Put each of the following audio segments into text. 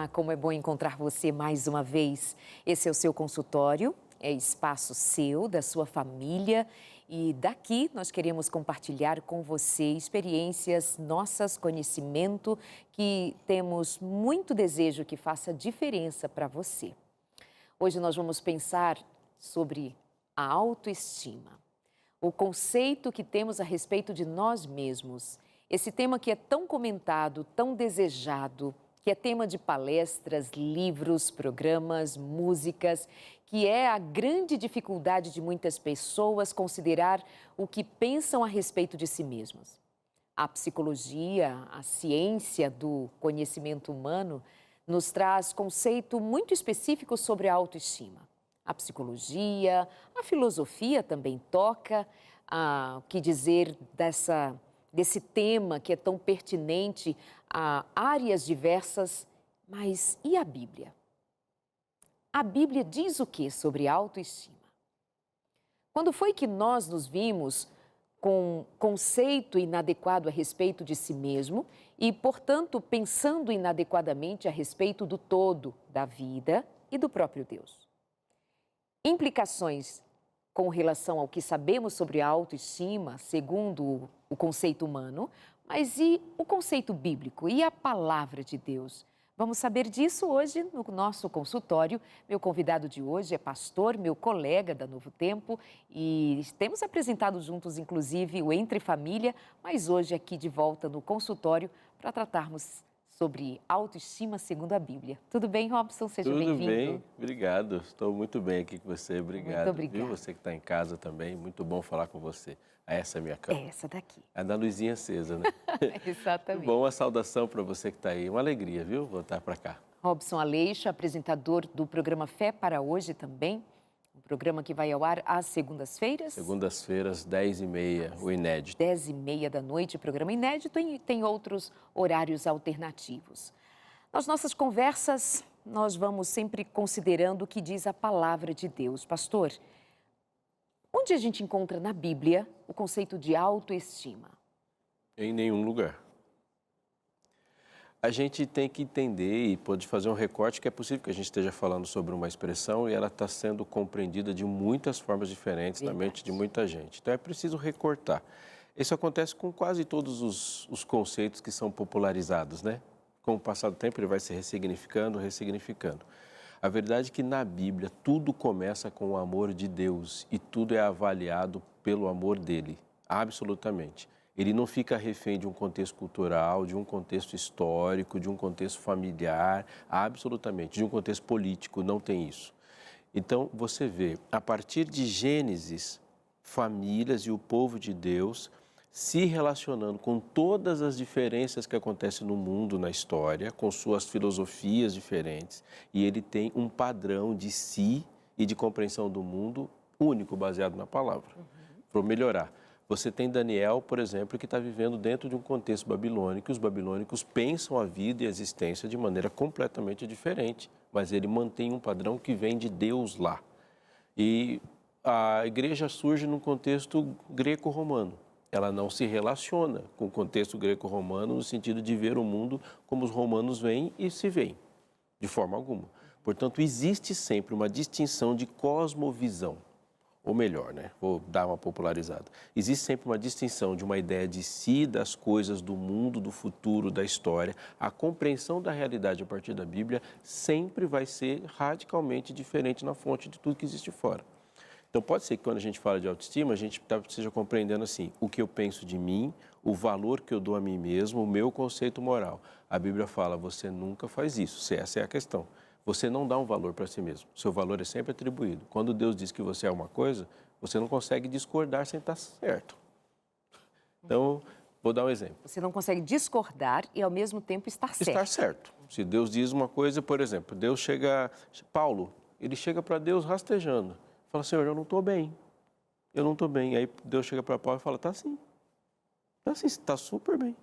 Olá, como é bom encontrar você mais uma vez. Esse é o seu consultório, é espaço seu, da sua família. E daqui nós queremos compartilhar com você experiências nossas, conhecimento que temos muito desejo que faça diferença para você. Hoje nós vamos pensar sobre a autoestima, o conceito que temos a respeito de nós mesmos. Esse tema que é tão comentado, tão desejado, que é tema de palestras, livros, programas, músicas, que é a grande dificuldade de muitas pessoas considerar o que pensam a respeito de si mesmas. A psicologia, a ciência do conhecimento humano, nos traz conceito muito específico sobre a autoestima. A psicologia, a filosofia também toca o que dizer desse tema que é tão pertinente a áreas diversas, mas e a Bíblia? A Bíblia diz o que sobre autoestima? Quando foi que nós nos vimos com conceito inadequado a respeito de si mesmo e, portanto, pensando inadequadamente a respeito do todo da vida e do próprio Deus? Implicações com relação ao que sabemos sobre a autoestima, segundo o conceito humano, mas e o conceito bíblico e a palavra de Deus? Vamos saber disso hoje no nosso consultório. Meu convidado de hoje é pastor, meu colega da Novo Tempo, e temos apresentado juntos, inclusive, o Entre Família, mas hoje aqui de volta no consultório para tratarmos sobre autoestima segundo a Bíblia. Tudo bem, Robson? Seja bem-vindo. Tudo bem, obrigado. Estou muito bem aqui com você, obrigado. Muito obrigada. Viu? Você que está em casa também, muito bom falar com você. Essa é a minha cama. É essa daqui. É da luzinha acesa, né? Exatamente. Bom, uma saudação para você que está aí, uma alegria, viu? Voltar para cá. Robson Aleixo, apresentador do programa Fé para Hoje também, um programa que vai ao ar às segundas-feiras. Segundas-feiras, 10h30, o inédito. 10h30 da noite, programa inédito, e tem outros horários alternativos. Nas nossas conversas, nós vamos sempre considerando o que diz a palavra de Deus. Pastor, onde a gente encontra na Bíblia o conceito de autoestima? Em nenhum lugar. A gente tem que entender e pode fazer um recorte que é possível que a gente esteja falando sobre uma expressão e ela está sendo compreendida de muitas formas diferentes na mente de muita gente. Então é preciso recortar. Isso acontece com quase todos os conceitos que são popularizados, né? Com o passar do tempo ele vai se ressignificando, ressignificando. A verdade é que na Bíblia tudo começa com o amor de Deus e tudo é avaliado pelo amor dele, absolutamente. Ele não fica refém de um contexto cultural, de um contexto histórico, de um contexto familiar, absolutamente, de um contexto político, não tem isso. Então, você vê, a partir de Gênesis, famílias e o povo de Deus se relacionando com todas as diferenças que acontecem no mundo, na história, com suas filosofias diferentes, e ele tem um padrão de si e de compreensão do mundo único, baseado na palavra, para melhorar. Você tem Daniel, por exemplo, que está vivendo dentro de um contexto babilônico. Os babilônicos pensam a vida e a existência de maneira completamente diferente, mas ele mantém um padrão que vem de Deus lá. E a igreja surge num contexto greco-romano. Ela não se relaciona com o contexto greco-romano no sentido de ver o mundo como os romanos veem e se veem, de forma alguma. Portanto, existe sempre uma distinção de cosmovisão. Ou melhor, né? Vou dar uma popularizada. Existe sempre uma distinção de uma ideia de si, das coisas, do mundo, do futuro, da história. A compreensão da realidade a partir da Bíblia sempre vai ser radicalmente diferente na fonte de tudo que existe fora. Então pode ser que quando a gente fala de autoestima, a gente esteja compreendendo assim, o que eu penso de mim, o valor que eu dou a mim mesmo, o meu conceito moral. A Bíblia fala, você nunca faz isso, essa é a questão. Você não dá um valor para si mesmo, seu valor é sempre atribuído. Quando Deus diz que você é uma coisa, você não consegue discordar sem estar certo. Então, vou dar um exemplo. Você não consegue discordar e, ao mesmo tempo, estar certo. Estar certo. Se Deus diz uma coisa, por exemplo, Paulo, ele chega para Deus rastejando. Fala, Senhor, eu não estou bem. Eu não estou bem. Aí Deus chega para Paulo e fala, tá sim, está super bem.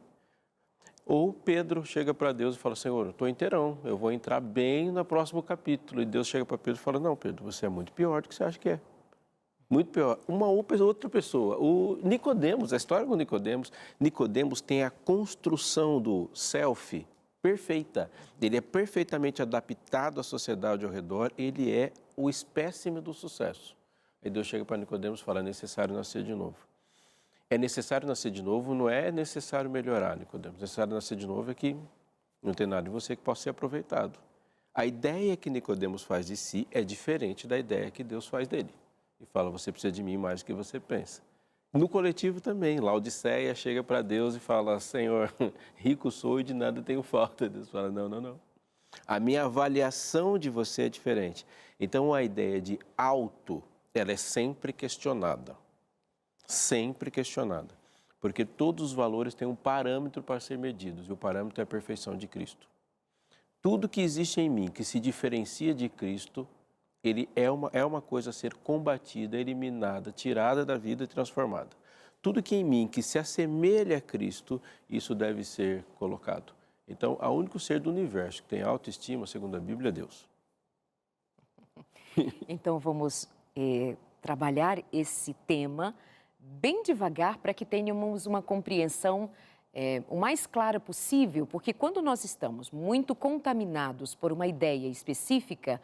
Ou Pedro chega para Deus e fala, Senhor, eu estou inteirão, eu vou entrar bem no próximo capítulo. E Deus chega para Pedro e fala, não, Pedro, você é muito pior do que você acha que é. Muito pior. Uma outra pessoa. O Nicodemos, a história com Nicodemos tem a construção do self perfeita. Ele é perfeitamente adaptado à sociedade ao redor, ele é o espécime do sucesso. Aí Deus chega para Nicodemos e fala, é necessário nascer de novo. É necessário nascer de novo, não é necessário melhorar, Nicodemos. Necessário nascer de novo é que não tem nada em você que possa ser aproveitado. A ideia que Nicodemos faz de si é diferente da ideia que Deus faz dele. E fala, você precisa de mim mais do que você pensa. No coletivo também, Laodiceia chega para Deus e fala, Senhor, rico sou e de nada tenho falta. Deus fala, não, não, não. A minha avaliação de você é diferente. Então, a ideia de alto, ela é sempre questionada. Sempre questionada. Porque todos os valores têm um parâmetro para ser medidos, e o parâmetro é a perfeição de Cristo. Tudo que existe em mim que se diferencia de Cristo, ele é uma coisa a ser combatida, eliminada, tirada da vida e transformada. Tudo que em mim que se assemelha a Cristo, isso deve ser colocado. Então, o único ser do universo que tem autoestima, segundo a Bíblia, é Deus. Então, vamos trabalhar esse tema bem devagar para que tenhamos uma compreensão o mais clara possível, porque quando nós estamos muito contaminados por uma ideia específica,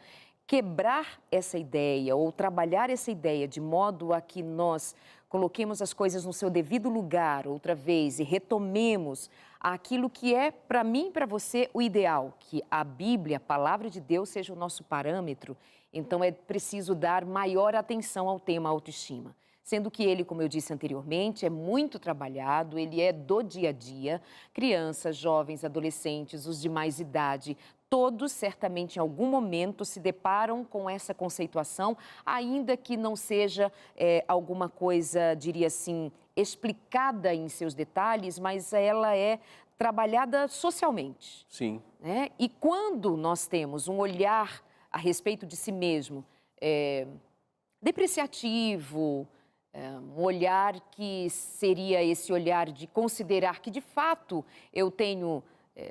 quebrar essa ideia ou trabalhar essa ideia de modo a que nós coloquemos as coisas no seu devido lugar outra vez e retomemos aquilo que é para mim e para você o ideal, que a Bíblia, a palavra de Deus, seja o nosso parâmetro, então é preciso dar maior atenção ao tema autoestima. Sendo que ele, como eu disse anteriormente, é muito trabalhado, ele é do dia a dia. Crianças, jovens, adolescentes, os de mais idade, todos certamente em algum momento se deparam com essa conceituação, ainda que não seja alguma coisa, diria assim, explicada em seus detalhes, mas ela é trabalhada socialmente. Sim. Né? E quando nós temos um olhar a respeito de si mesmo depreciativo, um olhar que seria esse olhar de considerar que, de fato, eu tenho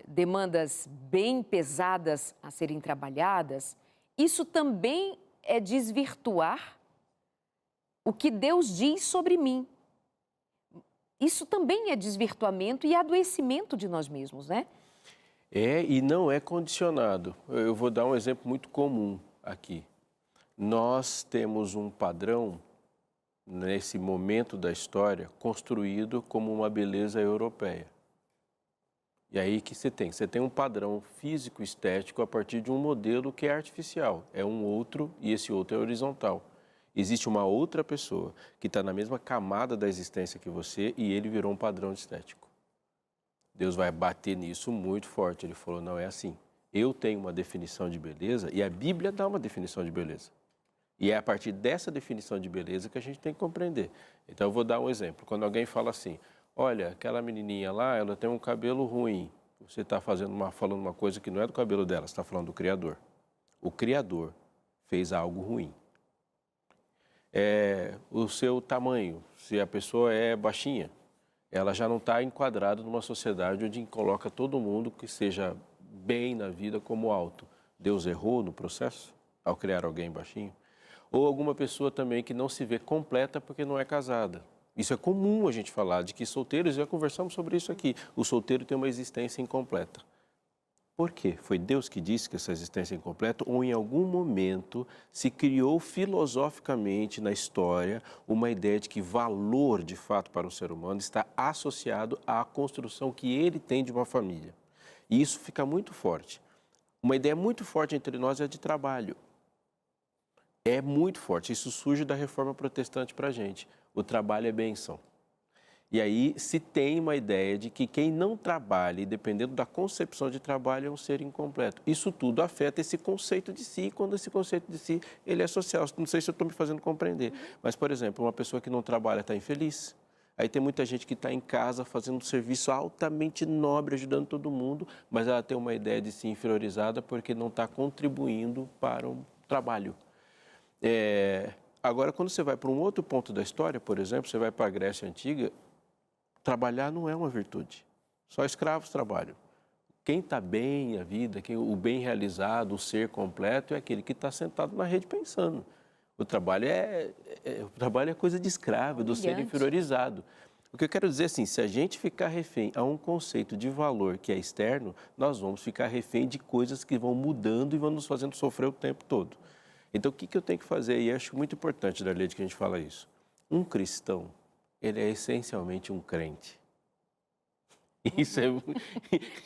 demandas bem pesadas a serem trabalhadas, isso também é desvirtuar o que Deus diz sobre mim. Isso também é desvirtuamento e adoecimento de nós mesmos, né? E não é condicionado. Eu vou dar um exemplo muito comum aqui. Nós temos um padrão nesse momento da história, construído como uma beleza europeia. E aí que você tem um padrão físico estético a partir de um modelo que é artificial, é um outro e esse outro é horizontal. Existe uma outra pessoa que está na mesma camada da existência que você e ele virou um padrão estético. Deus vai bater nisso muito forte, ele falou, não é assim. Eu tenho uma definição de beleza e a Bíblia dá uma definição de beleza. E é a partir dessa definição de beleza que a gente tem que compreender. Então, eu vou dar um exemplo. Quando alguém fala assim, olha, aquela menininha lá, ela tem um cabelo ruim. Você está falando uma coisa que não é do cabelo dela, você está falando do Criador. O Criador fez algo ruim. O seu tamanho, se a pessoa é baixinha, ela já não está enquadrada numa sociedade onde coloca todo mundo que seja bem na vida como alto. Deus errou no processo ao criar alguém baixinho? Ou alguma pessoa também que não se vê completa porque não é casada. Isso é comum a gente falar, de que solteiros, já conversamos sobre isso aqui, o solteiro tem uma existência incompleta. Por quê? Foi Deus que disse que essa existência é incompleta ou em algum momento se criou filosoficamente na história uma ideia de que valor, de fato, para o ser humano está associado à construção que ele tem de uma família. E isso fica muito forte. Uma ideia muito forte entre nós é a de trabalho. É muito forte. Isso surge da reforma protestante para a gente. O trabalho é bênção. E aí se tem uma ideia de que quem não trabalha, dependendo da concepção de trabalho, é um ser incompleto. Isso tudo afeta esse conceito de si, quando esse conceito de si ele é social. Não sei se eu estou me fazendo compreender. Mas, por exemplo, uma pessoa que não trabalha está infeliz. Aí tem muita gente que está em casa fazendo um serviço altamente nobre, ajudando todo mundo, mas ela tem uma ideia de si inferiorizada porque não está contribuindo para o trabalho. Agora, quando você vai para um outro ponto da história, por exemplo, você vai para a Grécia Antiga, trabalhar não é uma virtude. Só escravos trabalham. Quem está bem a vida, o bem realizado, o ser completo, é aquele que está sentado na rede pensando. O trabalho é coisa de escravo, do ser inferiorizado. O que eu quero dizer é assim, se a gente ficar refém a um conceito de valor que é externo, nós vamos ficar refém de coisas que vão mudando e vão nos fazendo sofrer o tempo todo. Então, o que eu tenho que fazer? E acho muito importante, Darlete, que a gente fala isso. Um cristão, ele é essencialmente um crente. Isso é...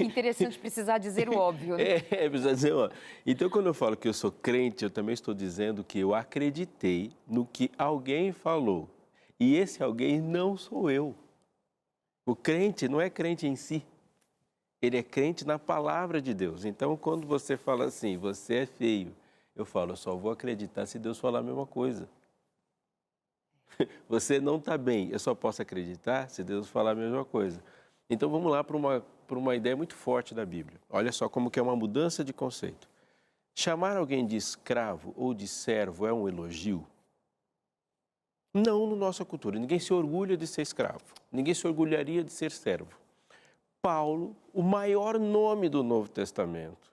Interessante precisar dizer o óbvio, né? Precisa dizer, ó. Então, quando eu falo que eu sou crente, eu também estou dizendo que eu acreditei no que alguém falou. E esse alguém não sou eu. O crente não é crente em si. Ele é crente na palavra de Deus. Então, quando você fala assim, você é feio, eu falo, eu só vou acreditar se Deus falar a mesma coisa. Você não está bem, eu só posso acreditar se Deus falar a mesma coisa. Então, vamos lá para uma ideia muito forte da Bíblia. Olha só como que é uma mudança de conceito. Chamar alguém de escravo ou de servo é um elogio? Não, na nossa cultura. Ninguém se orgulha de ser escravo. Ninguém se orgulharia de ser servo. Paulo, o maior nome do Novo Testamento,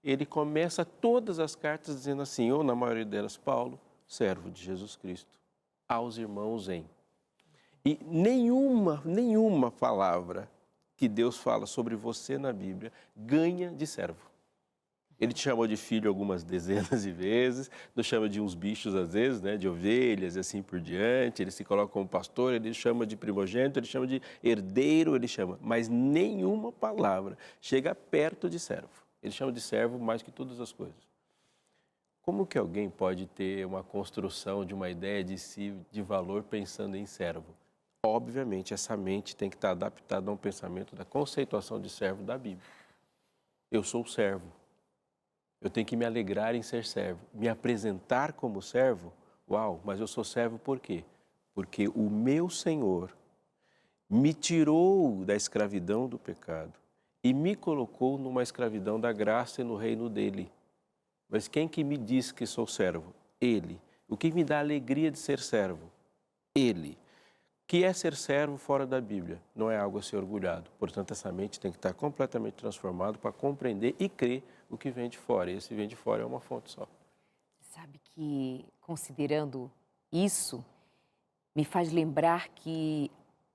ele começa todas as cartas dizendo assim, ou na maioria delas, Paulo, servo de Jesus Cristo, aos irmãos em. E nenhuma palavra que Deus fala sobre você na Bíblia ganha de servo. Ele te chamou de filho algumas dezenas de vezes, nos chama de uns bichos às vezes, né, de ovelhas e assim por diante. Ele se coloca como pastor, ele chama de primogênito, ele chama de herdeiro, ele chama. Mas nenhuma palavra chega perto de servo. Ele chama de servo mais que todas as coisas. Como que alguém pode ter uma construção de uma ideia de si, de valor, pensando em servo? Obviamente, essa mente tem que estar adaptada a um pensamento da conceituação de servo da Bíblia. Eu sou servo. Eu tenho que me alegrar em ser servo. Me apresentar como servo? Uau, mas eu sou servo por quê? Porque o meu Senhor me tirou da escravidão do pecado e me colocou numa escravidão da graça e no reino dele. Mas quem que me diz que sou servo? Ele. O que me dá alegria de ser servo? Ele. Que é ser servo fora da Bíblia? Não é algo a ser orgulhado. Portanto, essa mente tem que estar completamente transformada para compreender e crer o que vem de fora. E esse vem de fora é uma fonte só. Sabe que, considerando isso, me faz lembrar que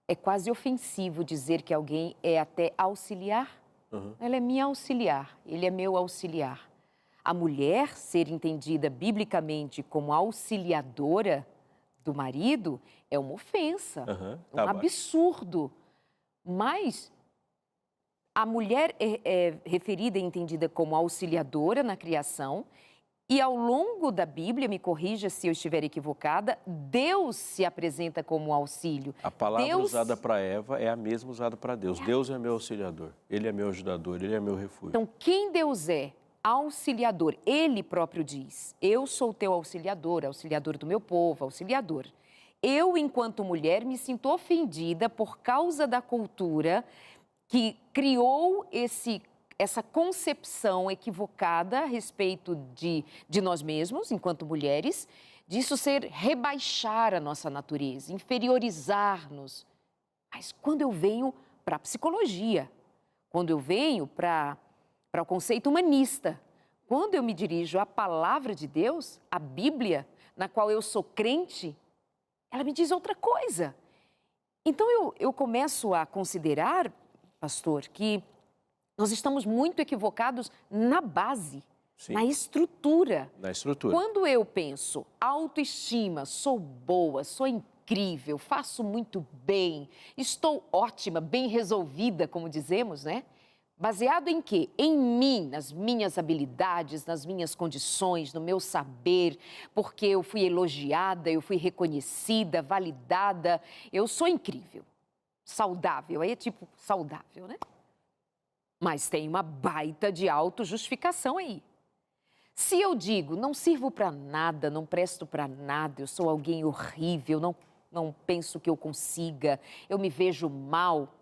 é quase ofensivo dizer que alguém é até auxiliar. Ela é minha auxiliar, ele é meu auxiliar. A mulher ser entendida biblicamente como auxiliadora do marido é uma ofensa, é um absurdo. Mas a mulher é referida e entendida como auxiliadora na criação e ao longo da Bíblia, me corrija se eu estiver equivocada, Deus se apresenta como auxílio. A palavra usada para Eva é a mesma usada para Deus. Deus é meu auxiliador, Ele é meu ajudador, Ele é meu refúgio. Então, quem Deus é? Auxiliador. Ele próprio diz, eu sou teu auxiliador, auxiliador do meu povo, auxiliador. Eu, enquanto mulher, me sinto ofendida por causa da cultura que criou essa concepção equivocada a respeito de nós mesmos, enquanto mulheres, disso ser rebaixar a nossa natureza, inferiorizar-nos. Mas quando eu venho para a psicologia, quando eu venho para o conceito humanista, quando eu me dirijo à palavra de Deus, à Bíblia, na qual eu sou crente, ela me diz outra coisa. Então eu começo a considerar, pastor, que nós estamos muito equivocados na base, Sim. na estrutura. Na estrutura. Quando eu penso autoestima, sou boa, sou incrível, faço muito bem, estou ótima, bem resolvida, como dizemos, né? Baseado em quê? Em mim, nas minhas habilidades, nas minhas condições, no meu saber, porque eu fui elogiada, eu fui reconhecida, validada, eu sou incrível, saudável, aí é tipo saudável, né? Mas tem uma baita de autojustificação aí. Se eu digo, não sirvo para nada, não presto para nada, eu sou alguém horrível, não penso que eu consiga, eu me vejo mal,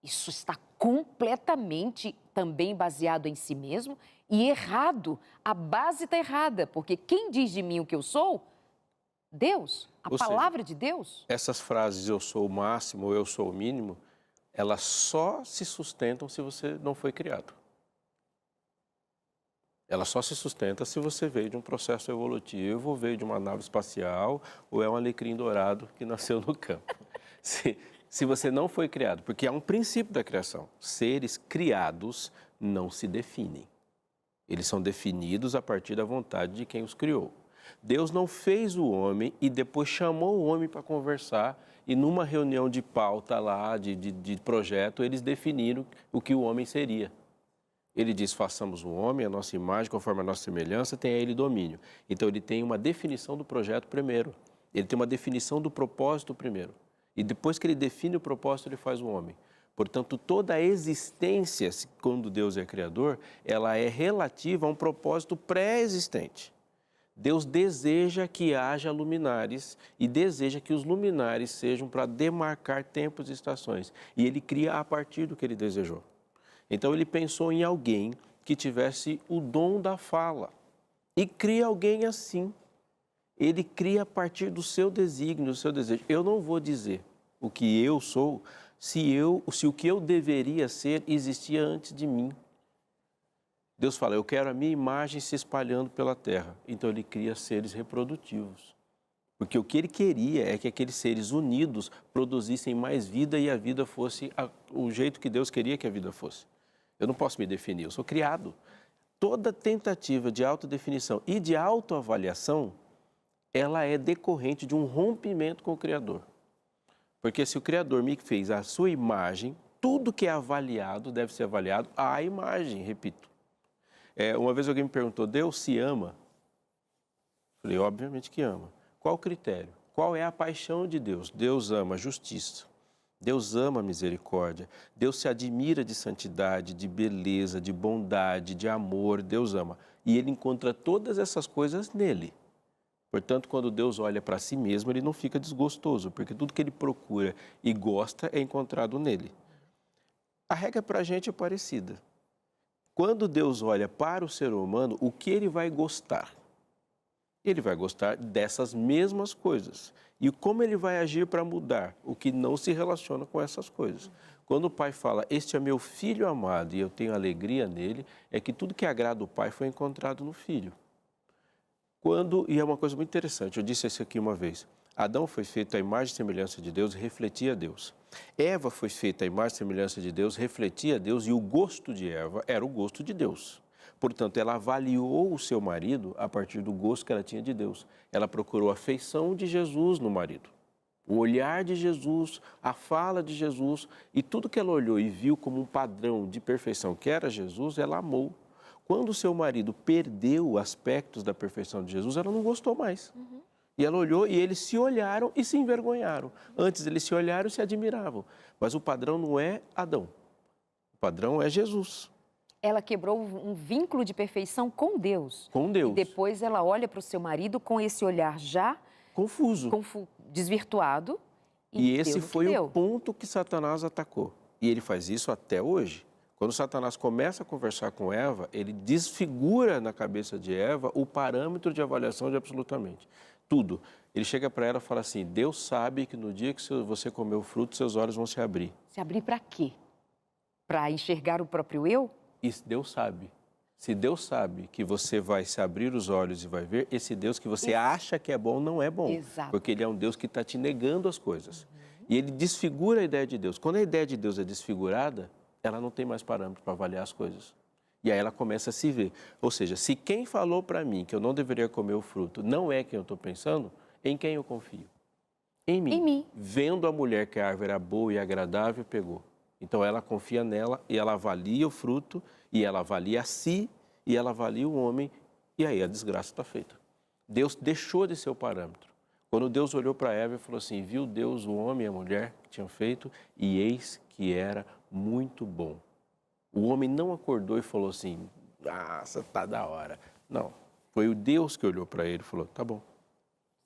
isso está completamente também baseado em si mesmo e errado. A base está errada, porque quem diz de mim o que eu sou? Deus, a palavra de Deus. Essas frases, eu sou o máximo, eu sou o mínimo, elas só se sustentam se você não foi criado. Ela só se sustenta se você veio de um processo evolutivo, veio de uma nave espacial ou é um alecrim dourado que nasceu no campo. se você não foi criado, porque há um princípio da criação. Seres criados não se definem. Eles são definidos a partir da vontade de quem os criou. Deus não fez o homem e depois chamou o homem para conversar e numa reunião de pauta lá, de projeto, eles definiram o que o homem seria. Ele diz, façamos o homem, a nossa imagem, conforme a nossa semelhança, tenha ele domínio. Então, ele tem uma definição do projeto primeiro. Ele tem uma definição do propósito primeiro. E depois que ele define o propósito, ele faz o homem. Portanto, toda a existência, quando Deus é criador, ela é relativa a um propósito pré-existente. Deus deseja que haja luminares e deseja que os luminares sejam para demarcar tempos e estações. E ele cria a partir do que ele desejou. Então, ele pensou em alguém que tivesse o dom da fala e cria alguém assim. Ele cria a partir do seu desígnio, do seu desejo. Eu não vou dizer o que eu sou se o que eu deveria ser existia antes de mim. Deus fala, eu quero a minha imagem se espalhando pela terra. Então, ele cria seres reprodutivos. Porque o que ele queria é que aqueles seres unidos produzissem mais vida e a vida fosse o jeito que Deus queria que a vida fosse. Eu não posso me definir, eu sou criado. Toda tentativa de autodefinição e de autoavaliação, ela é decorrente de um rompimento com o Criador. Porque se o Criador me fez a sua imagem, tudo que é avaliado deve ser avaliado à imagem, repito. Uma vez alguém me perguntou, Deus se ama? Falei, obviamente que ama. Qual o critério? Qual é a paixão de Deus? Deus ama a justiça. Deus ama a misericórdia. Deus se admira de santidade, de beleza, de bondade, de amor. Deus ama. E ele encontra todas essas coisas nele. Portanto, quando Deus olha para si mesmo, ele não fica desgostoso, porque tudo que ele procura e gosta é encontrado nele. A regra para a gente é parecida. Quando Deus olha para o ser humano, o que ele vai gostar? Ele vai gostar dessas mesmas coisas. E como ele vai agir para mudar o que não se relaciona com essas coisas? Quando o pai fala, este é meu filho amado e eu tenho alegria nele, é que tudo que agrada o pai foi encontrado no filho. E é uma coisa muito interessante, eu disse isso aqui uma vez, Adão foi feito à imagem e semelhança de Deus e refletia a Deus. Eva foi feita à imagem e semelhança de Deus, refletia a Deus e o gosto de Eva era o gosto de Deus. Portanto, ela avaliou o seu marido a partir do gosto que ela tinha de Deus. Ela procurou a afeição de Jesus no marido, o olhar de Jesus, a fala de Jesus e tudo que ela olhou e viu como um padrão de perfeição que era Jesus, ela amou. Quando o seu marido perdeu aspectos da perfeição de Jesus, ela não gostou mais. E ela olhou e eles se olharam e se envergonharam. Antes eles se olharam e se admiravam. Mas o padrão não é Adão. O padrão é Jesus. Ela quebrou um vínculo de perfeição com Deus. Com Deus. E depois ela olha para o seu marido com esse olhar já... Confuso. Desvirtuado. E esse foi o ponto que Satanás atacou. E ele faz isso até hoje. Quando Satanás começa a conversar com Eva, ele desfigura na cabeça de Eva o parâmetro de avaliação de absolutamente tudo. Ele chega para ela e fala assim, Deus sabe que no dia que você comer o fruto, seus olhos vão se abrir. Se abrir para quê? Para enxergar o próprio eu? Isso Deus sabe. Se Deus sabe que você vai se abrir os olhos e vai ver, esse Deus que você acha que é bom, não é bom. Exato. Porque ele é um Deus que está te negando as coisas. E ele desfigura a ideia de Deus. Quando a ideia de Deus é desfigurada, ela não tem mais parâmetro para avaliar as coisas. E aí ela começa a se ver. Ou seja, se quem falou para mim que eu não deveria comer o fruto não é quem eu estou pensando, em quem eu confio? Em mim. Em mim. Vendo a mulher que a árvore era boa e agradável, pegou. Então ela confia nela e ela avalia o fruto, e ela avalia a si, e ela avalia o homem, e aí a desgraça está feita. Deus deixou de ser o parâmetro. Quando Deus olhou para Eva e falou assim, viu Deus o homem e a mulher que tinham feito, e eis que era muito bom. O homem não acordou e falou assim, nossa, tá da hora. Não, foi o Deus que olhou para ele e falou, tá bom.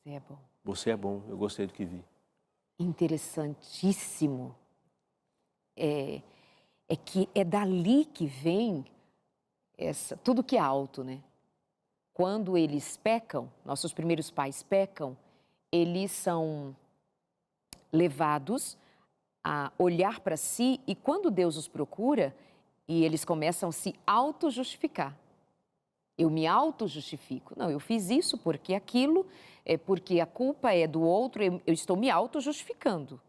Você é bom. Você é bom, eu gostei do que vi. Interessantíssimo. É que é dali que vem tudo que é alto, né? Quando eles pecam, nossos primeiros pais pecam, eles são levados a olhar para si e quando Deus os procura, e eles começam a se auto-justificar. Eu me auto-justifico. Não, eu fiz isso porque aquilo, porque a culpa é do outro, eu estou me auto-justificando.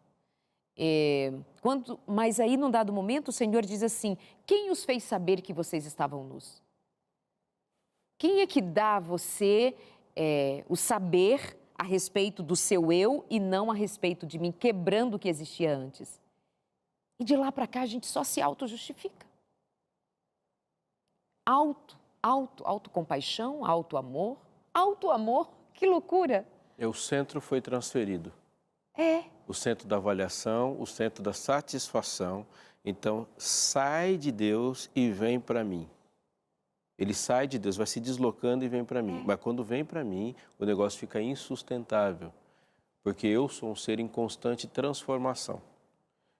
Mas aí, num dado momento, o Senhor diz assim: quem os fez saber que vocês estavam nus? Quem é que dá a você o saber a respeito do seu eu e não a respeito de mim, quebrando o que existia antes? E de lá para cá a gente só se auto-justifica. Autocompaixão, auto-amor. Auto-amor, que loucura! O centro foi transferido. É. O centro da avaliação, o centro da satisfação. Então, sai de Deus e vem para mim. Ele sai de Deus, vai se deslocando e vem para mim. Mas quando vem para mim, o negócio fica insustentável. Porque eu sou um ser em constante transformação.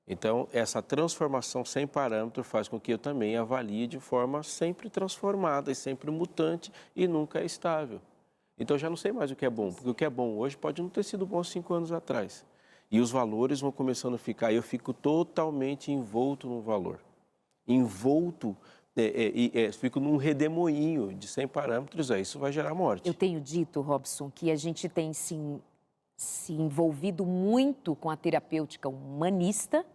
Então, essa transformação sem parâmetro faz com que eu também avalie de forma sempre transformada e sempre mutante e nunca estável. Então, eu já não sei mais o que é bom, porque o que é bom hoje pode não ter sido bom 5 anos atrás. E os valores vão começando a ficar, eu fico totalmente envolto no valor. Envolto, fico num redemoinho de 100 parâmetros, isso vai gerar morte. Eu tenho dito, Robson, que a gente tem se envolvido muito com a terapêutica humanista,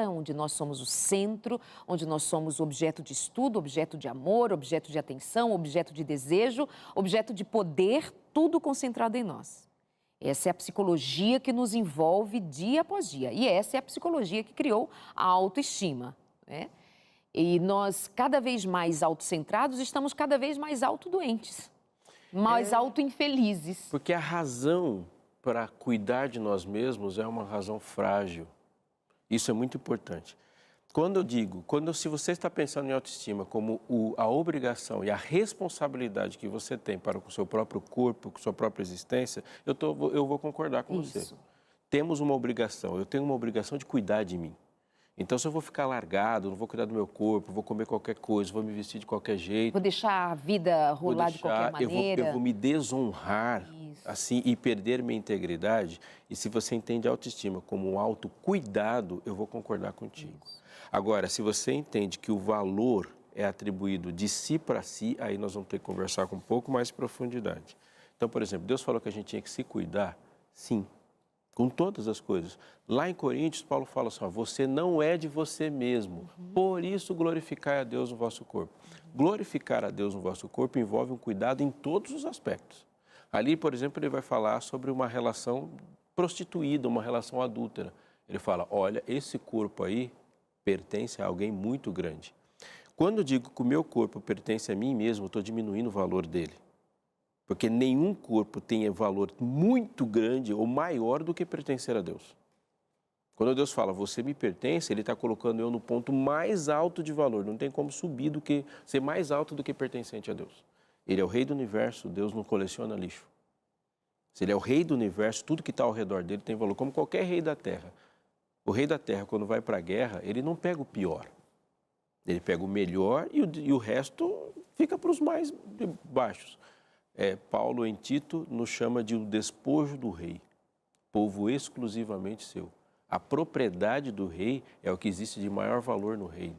onde nós somos o centro, onde nós somos objeto de estudo, objeto de amor, objeto de atenção, objeto de desejo, objeto de poder, tudo concentrado em nós. Essa é a psicologia que nos envolve dia após dia. E essa é a psicologia que criou a autoestima, né? E nós, cada vez mais autocentrados, estamos cada vez mais autodoentes, mais autoinfelizes. Porque a razão para cuidar de nós mesmos é uma razão frágil. Isso é muito importante. Se você está pensando em autoestima como a obrigação e a responsabilidade que você tem para com o seu próprio corpo, com a sua própria existência, eu vou concordar com você. Temos uma obrigação, eu tenho uma obrigação de cuidar de mim. Então, se eu vou ficar largado, não vou cuidar do meu corpo, vou comer qualquer coisa, vou me vestir de qualquer jeito... Vou deixar a vida rolar de qualquer maneira. Eu vou me desonrar assim e perder minha integridade. E se você entende a autoestima como um autocuidado, eu vou concordar contigo. Agora, se você entende que o valor é atribuído de si para si, aí nós vamos ter que conversar com um pouco mais de profundidade. Então, por exemplo, Deus falou que a gente tinha que se cuidar? Sim. Com todas as coisas. Lá em Coríntios, Paulo fala assim, você não é de você mesmo, por isso glorificai a Deus no vosso corpo. Glorificar a Deus no vosso corpo envolve um cuidado em todos os aspectos. Ali, por exemplo, ele vai falar sobre uma relação prostituída, uma relação adúltera. Ele fala, olha, esse corpo aí pertence a alguém muito grande. Quando eu digo que o meu corpo pertence a mim mesmo, eu estou diminuindo o valor dele. Porque nenhum corpo tem valor muito grande ou maior do que pertencer a Deus. Quando Deus fala, você me pertence, Ele está colocando eu no ponto mais alto de valor. Não tem como subir ser mais alto do que pertencente a Deus. Ele é o rei do universo, Deus não coleciona lixo. Se Ele é o rei do universo, tudo que está ao redor dele tem valor, como qualquer rei da terra. O rei da terra, quando vai para a guerra, ele não pega o pior. Ele pega o melhor e o resto fica para os mais baixos. Paulo, em Tito, nos chama de o despojo do rei, povo exclusivamente seu. A propriedade do rei é o que existe de maior valor no reino.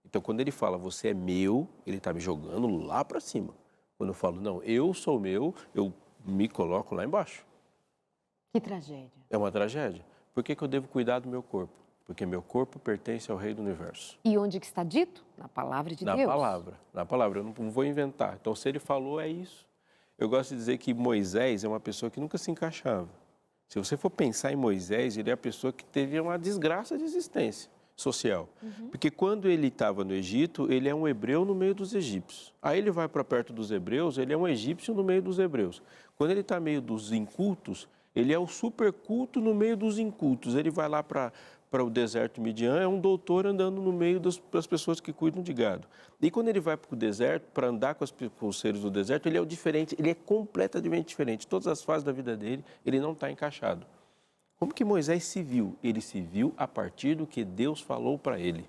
Então, quando ele fala, você é meu, ele está me jogando lá para cima. Quando eu falo, não, eu sou meu, eu me coloco lá embaixo. Que tragédia. É uma tragédia. Por que eu devo cuidar do meu corpo? Porque meu corpo pertence ao rei do universo. E onde que está dito? Na palavra de Deus. Na palavra. Eu não vou inventar. Então, se ele falou, é isso. Eu gosto de dizer que Moisés é uma pessoa que nunca se encaixava. Se você for pensar em Moisés, ele é a pessoa que teve uma desgraça de existência social. Porque quando ele estava no Egito, ele é um hebreu no meio dos egípcios. Aí ele vai para perto dos hebreus, ele é um egípcio no meio dos hebreus. Quando ele está no meio dos incultos, ele é o superculto no meio dos incultos. Ele vai lá para o deserto Midian, é um doutor andando no meio das pessoas que cuidam de gado. E quando ele vai para o deserto, para andar com os seres do deserto, ele é o diferente, ele é completamente diferente. Todas as fases da vida dele, ele não está encaixado. Como que Moisés se viu? Ele se viu a partir do que Deus falou para ele.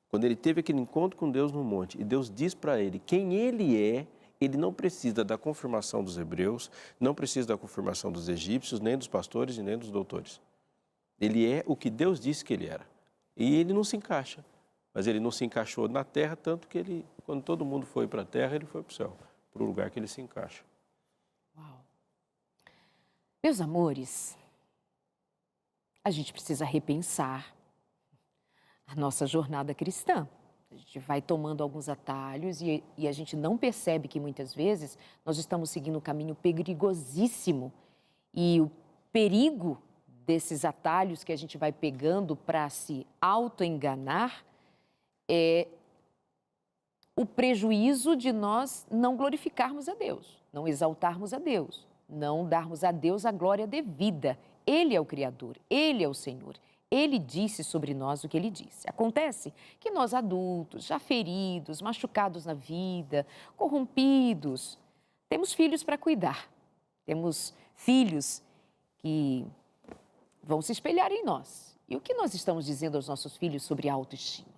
Quando ele teve aquele encontro com Deus no monte, e Deus diz para ele quem ele é, ele não precisa da confirmação dos hebreus, não precisa da confirmação dos egípcios, nem dos pastores e nem dos doutores. Ele é o que Deus disse que ele era. E ele não se encaixa. Mas ele não se encaixou na terra, tanto que ele, quando todo mundo foi para a terra, ele foi para o céu, para o lugar que ele se encaixa. Uau. Meus amores, a gente precisa repensar a nossa jornada cristã. A gente vai tomando alguns atalhos e a gente não percebe que muitas vezes nós estamos seguindo um caminho perigosíssimo. E o perigo desses atalhos que a gente vai pegando para se auto-enganar é o prejuízo de nós não glorificarmos a Deus, não exaltarmos a Deus, não darmos a Deus a glória devida. Ele é o Criador, Ele é o Senhor. Ele disse sobre nós o que Ele disse. Acontece que nós adultos, já feridos, machucados na vida, corrompidos, temos filhos para cuidar. Temos filhos que vão se espelhar em nós. E o que nós estamos dizendo aos nossos filhos sobre a autoestima?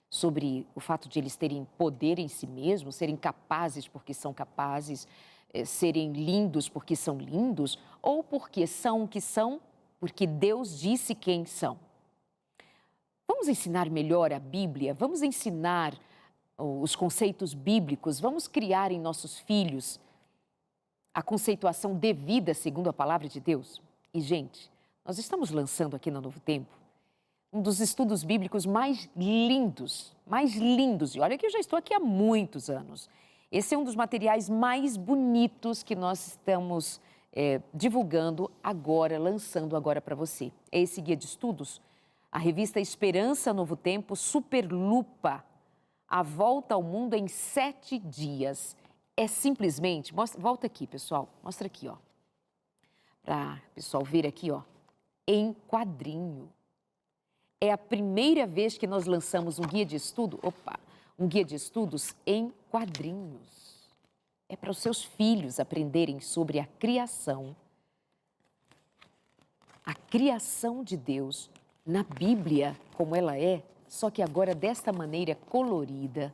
Sobre o fato de eles terem poder em si mesmos, serem capazes porque são capazes, serem lindos porque são lindos, ou porque são o que são, porque Deus disse quem são. Vamos ensinar melhor a Bíblia, vamos ensinar os conceitos bíblicos, vamos criar em nossos filhos a conceituação devida segundo a palavra de Deus. E, gente, nós estamos lançando aqui na Novo Tempo um dos estudos bíblicos mais lindos, e olha que eu já estou aqui há muitos anos. Esse é um dos materiais mais bonitos que nós estamos divulgando agora, lançando agora para você. É esse guia de estudos, a revista Esperança Novo Tempo, Superlupa, a volta ao mundo em 7 dias. É simplesmente, volta aqui pessoal, mostra aqui ó, para o pessoal ver aqui ó, em quadrinho. É a primeira vez que nós lançamos um guia de estudo, um guia de estudos em quadrinhos. É para os seus filhos aprenderem sobre a criação de Deus na Bíblia, como ela é, só que agora desta maneira colorida,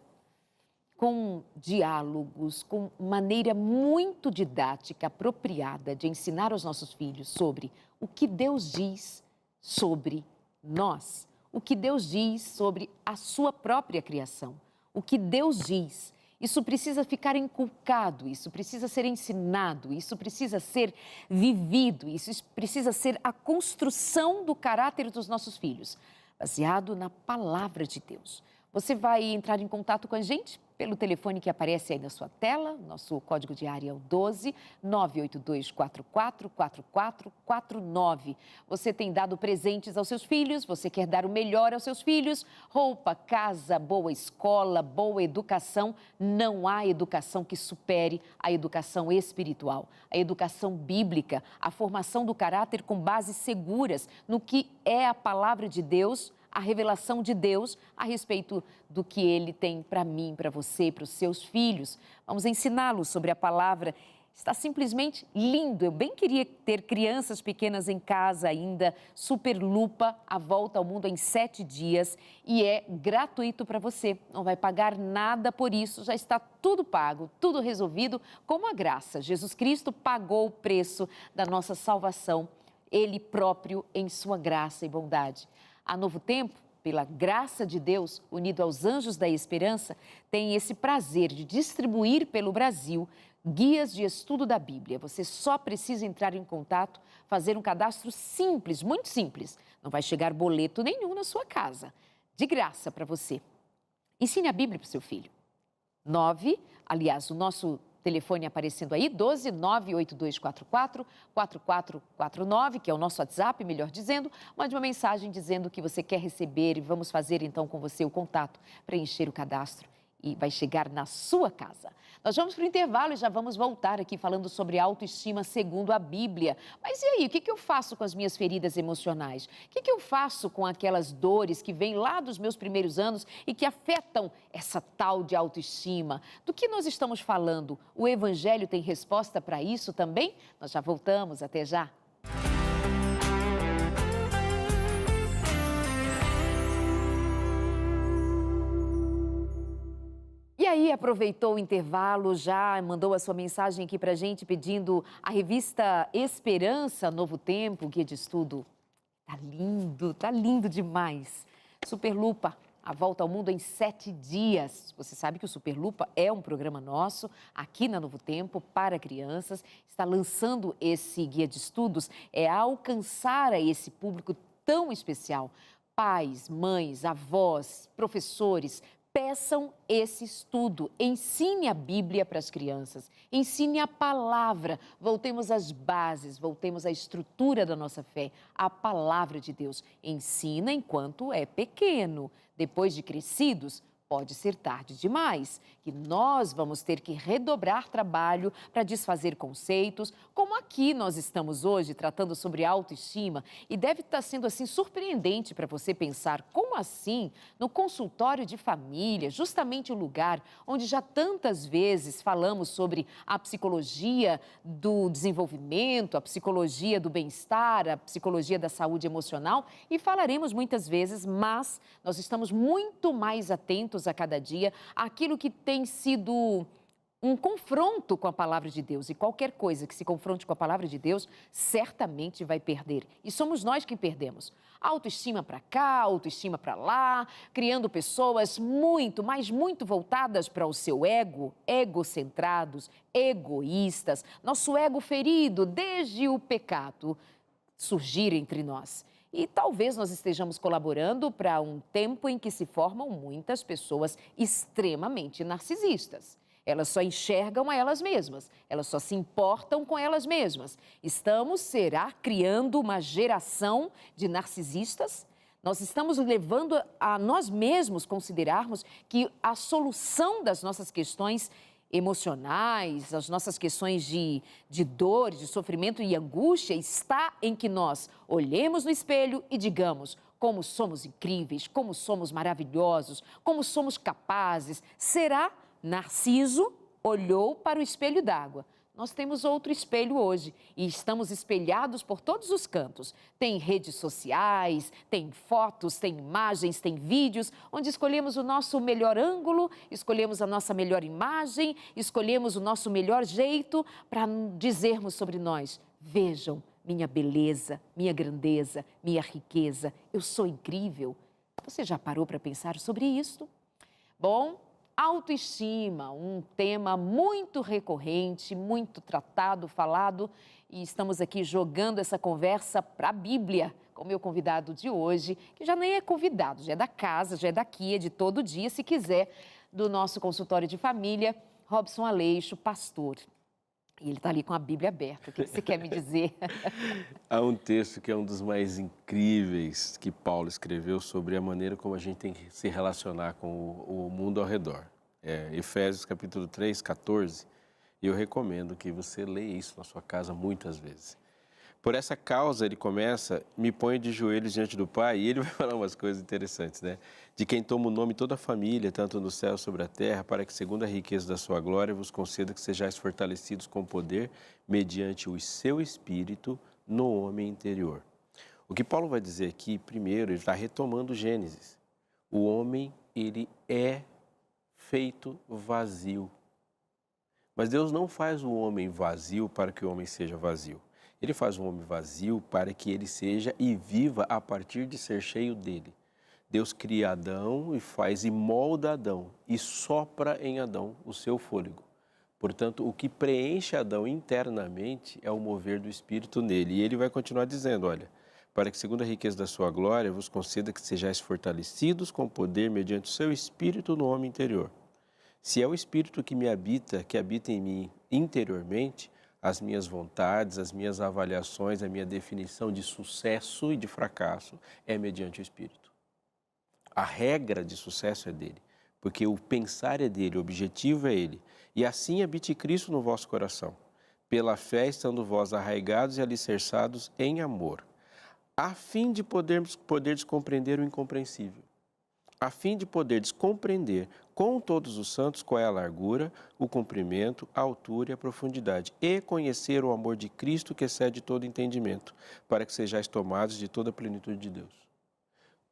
com diálogos, com maneira muito didática, apropriada de ensinar aos nossos filhos sobre o que Deus diz sobre nós, o que Deus diz sobre a sua própria criação, o que Deus diz. Isso precisa ficar inculcado, isso precisa ser ensinado, isso precisa ser vivido, isso precisa ser a construção do caráter dos nossos filhos, baseado na palavra de Deus. Você vai entrar em contato com a gente pelo telefone que aparece aí na sua tela, nosso código de área é o 12 982 44 4449. Você tem dado presentes aos seus filhos, você quer dar o melhor aos seus filhos, roupa, casa, boa escola, boa educação. Não há educação que supere a educação espiritual, a educação bíblica, a formação do caráter com bases seguras no que é a palavra de Deus, a revelação de Deus a respeito do que Ele tem para mim, para você, para os seus filhos. Vamos ensiná-los sobre a palavra. Está simplesmente lindo. Eu bem queria ter crianças pequenas em casa ainda. Superlupa, a volta ao mundo em 7 dias. E é gratuito para você. Não vai pagar nada por isso. Já está tudo pago, tudo resolvido com a graça. Jesus Cristo pagou o preço da nossa salvação. Ele próprio em sua graça e bondade. A Novo Tempo, pela graça de Deus, unido aos Anjos da Esperança, tem esse prazer de distribuir pelo Brasil guias de estudo da Bíblia. Você só precisa entrar em contato, fazer um cadastro simples, muito simples. Não vai chegar boleto nenhum na sua casa. De graça para você. Ensine a Bíblia para o seu filho. O nosso telefone aparecendo aí, 12 98244 4449, que é o nosso WhatsApp, melhor dizendo. Mande uma mensagem dizendo que você quer receber e vamos fazer então com você o contato, preencher o cadastro e vai chegar na sua casa. Nós vamos para o intervalo e já vamos voltar aqui falando sobre autoestima segundo a Bíblia. Mas e aí, o que eu faço com as minhas feridas emocionais? O que eu faço com aquelas dores que vêm lá dos meus primeiros anos e que afetam essa tal de autoestima? Do que nós estamos falando? O Evangelho tem resposta para isso também? Nós já voltamos, até já. E aí, aproveitou o intervalo, já mandou a sua mensagem aqui para a gente pedindo a revista Esperança Novo Tempo, guia de estudo. Tá lindo demais. Superlupa, a volta ao mundo em 7 dias. Você sabe que o Superlupa é um programa nosso aqui na Novo Tempo para crianças. Está lançando esse guia de estudos, alcançar a esse público tão especial. Pais, mães, avós, professores, peçam esse estudo. Ensine a Bíblia para as crianças. Ensine a palavra. Voltemos às bases, voltemos à estrutura da nossa fé, a palavra de Deus. Ensina enquanto é pequeno. Depois de crescidos, pode ser tarde demais, que nós vamos ter que redobrar trabalho para desfazer conceitos, como aqui nós estamos hoje tratando sobre autoestima, e deve estar sendo assim surpreendente para você pensar, como assim, no consultório de família, justamente o lugar onde já tantas vezes falamos sobre a psicologia do desenvolvimento, a psicologia do bem-estar, a psicologia da saúde emocional, e falaremos muitas vezes, mas nós estamos muito mais atentos a cada dia aquilo que tem sido um confronto com a palavra de Deus. E qualquer coisa que se confronte com a palavra de Deus, certamente vai perder. E somos nós que perdemos. Autoestima para cá, autoestima para lá, criando pessoas muito, mas muito voltadas para o seu ego, egocentrados, egoístas, nosso ego ferido desde o pecado surgir entre nós. E talvez nós estejamos colaborando para um tempo em que se formam muitas pessoas extremamente narcisistas. Elas só enxergam a elas mesmas, elas só se importam com elas mesmas. Estamos, será, criando uma geração de narcisistas? Nós estamos levando a nós mesmos considerarmos que a solução das nossas questões emocionais, as nossas questões de dor, de sofrimento e angústia está em que nós olhemos no espelho e digamos como somos incríveis, como somos maravilhosos, como somos capazes. Será? Narciso olhou para o espelho d'água. Nós temos outro espelho hoje e estamos espelhados por todos os cantos. Tem redes sociais, tem fotos, tem imagens, tem vídeos, onde escolhemos o nosso melhor ângulo, escolhemos a nossa melhor imagem, escolhemos o nosso melhor jeito para dizermos sobre nós. Vejam minha beleza, minha grandeza, minha riqueza, eu sou incrível. Você já parou para pensar sobre isso? Bom, autoestima, um tema muito recorrente, muito tratado, falado, e estamos aqui jogando essa conversa para a Bíblia, com o meu convidado de hoje, que já nem é convidado, já é da casa, já é daqui, é de todo dia, se quiser, do nosso consultório de família, Robson Aleixo, pastor. E ele está ali com a Bíblia aberta. O que você quer me dizer? Há um texto que é um dos mais incríveis que Paulo escreveu sobre a maneira como a gente tem que se relacionar com o mundo ao redor. É Efésios capítulo 3, 14. E eu recomendo que você leia isso na sua casa muitas vezes. Por essa causa, ele começa, me ponho de joelhos diante do Pai, e ele vai falar umas coisas interessantes, né? De quem toma o nome toda a família, tanto no céu como sobre a terra, para que, segundo a riqueza da sua glória, vos conceda que sejais fortalecidos com poder, mediante o seu Espírito, no homem interior. O que Paulo vai dizer aqui, primeiro, ele está retomando Gênesis. O homem, ele é feito vazio. Mas Deus não faz o homem vazio para que o homem seja vazio. Ele faz o homem vazio para que ele seja e viva a partir de ser cheio dele. Deus cria Adão e molda Adão e sopra em Adão o seu fôlego. Portanto, o que preenche Adão internamente é o mover do Espírito nele. E ele vai continuar dizendo, olha, para que segundo a riqueza da sua glória vos conceda que sejais fortalecidos com poder mediante o seu Espírito no homem interior. Se é o Espírito que me habita, que habita em mim interiormente, as minhas vontades, as minhas avaliações, a minha definição de sucesso e de fracasso é mediante o Espírito. A regra de sucesso é dele, porque o pensar é dele, o objetivo é ele. E assim habite Cristo no vosso coração, pela fé estando vós arraigados e alicerçados em amor, a fim de poderdes compreender o incompreensível, a fim de poderdes compreender com todos os santos qual é a largura, o comprimento, a altura e a profundidade, e conhecer o amor de Cristo que excede todo entendimento, para que sejais tomados de toda a plenitude de Deus.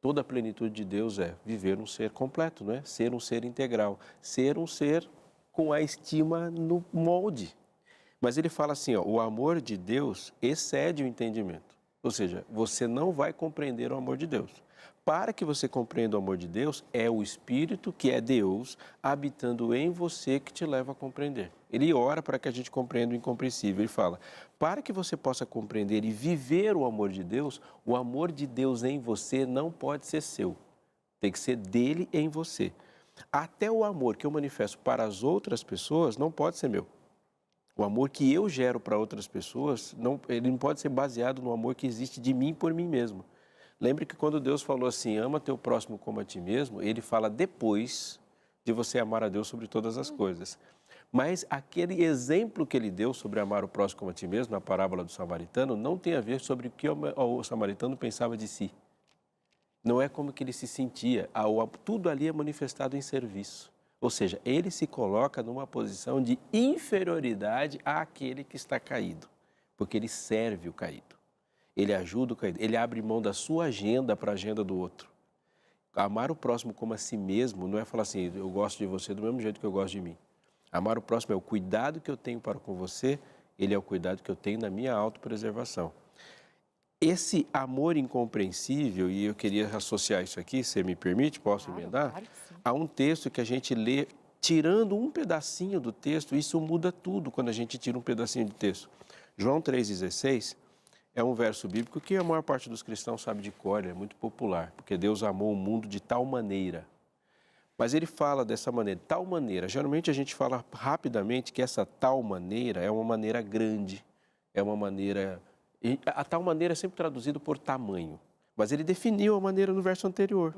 Toda a plenitude de Deus é viver um ser completo, não é? Ser um ser integral, ser um ser com a estima no molde. Mas ele fala assim, ó, o amor de Deus excede o entendimento. Ou seja, você não vai compreender o amor de Deus. para que você compreenda o amor de Deus, é o Espírito, que é Deus, habitando em você, que te leva a compreender. Ele ora para que a gente compreenda o incompreensível. Ele fala, para que você possa compreender e viver o amor de Deus em você não pode ser seu. Tem que ser dele em você. Até o amor que eu manifesto para as outras pessoas não pode ser meu. O amor que eu gero para outras pessoas, ele não pode ser baseado no amor que existe de mim por mim mesmo. Lembre que quando Deus falou assim, ama teu próximo como a ti mesmo, ele fala depois de você amar a Deus sobre todas as coisas. Mas aquele exemplo que ele deu sobre amar o próximo como a ti mesmo, na parábola do samaritano, não tem a ver sobre o que o samaritano pensava de si. Não é como que ele se sentia. Tudo ali é manifestado em serviço. Ou seja, ele se coloca numa posição de inferioridade àquele que está caído, porque ele serve o caído. Ele ajuda o caído, ele abre mão da sua agenda para a agenda do outro. Amar o próximo como a si mesmo não é falar assim, eu gosto de você do mesmo jeito que eu gosto de mim. Amar o próximo é o cuidado que eu tenho para com você, ele é o cuidado que eu tenho na minha autopreservação. Esse amor incompreensível, e eu queria associar isso aqui, se me permite, posso emendar? Claro que sim. Há um texto que a gente lê, tirando um pedacinho do texto, isso muda tudo quando a gente tira um pedacinho de texto. João 3,16 é um verso bíblico que a maior parte dos cristãos sabe de cor, é muito popular, porque Deus amou o mundo de tal maneira. Mas ele fala dessa maneira, tal maneira. Geralmente a gente fala rapidamente que essa tal maneira é uma maneira grande, é uma maneira... A tal maneira é sempre traduzido por tamanho, mas ele definiu a maneira no verso anterior.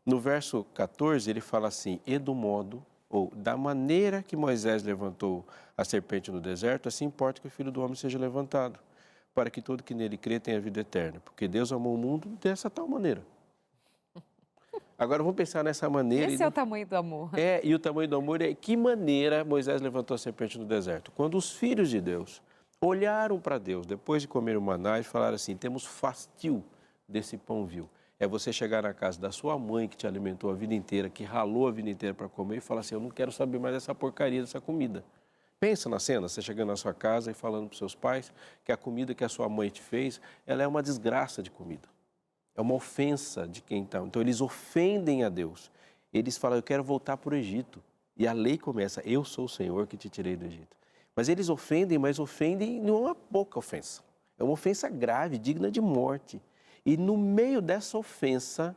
No verso 14 ele fala assim, e do modo, ou da maneira que Moisés levantou a serpente no deserto, assim importa que o Filho do Homem seja levantado, para que todo que nele crê tenha vida eterna, porque Deus amou o mundo dessa tal maneira. Agora vamos pensar nessa maneira. Esse é o tamanho do amor. E o tamanho do amor é que maneira Moisés levantou a serpente no deserto? Quando os filhos de Deus olharam para Deus, depois de comer o maná, e falaram assim, temos fastio desse pão vil. É você chegar na casa da sua mãe, que te alimentou a vida inteira, que ralou a vida inteira para comer, e falar assim, eu não quero saber mais dessa porcaria, dessa comida. Pensa na cena, você chegando na sua casa e falando para os seus pais que a comida que a sua mãe te fez, ela é uma desgraça de comida. É uma ofensa de quem está. Então, eles ofendem a Deus. Eles falam, eu quero voltar para o Egito. E a lei começa, eu sou o Senhor que te tirei do Egito. Mas eles ofendem, mas ofendem não é uma pouca ofensa. É uma ofensa grave, digna de morte. E no meio dessa ofensa,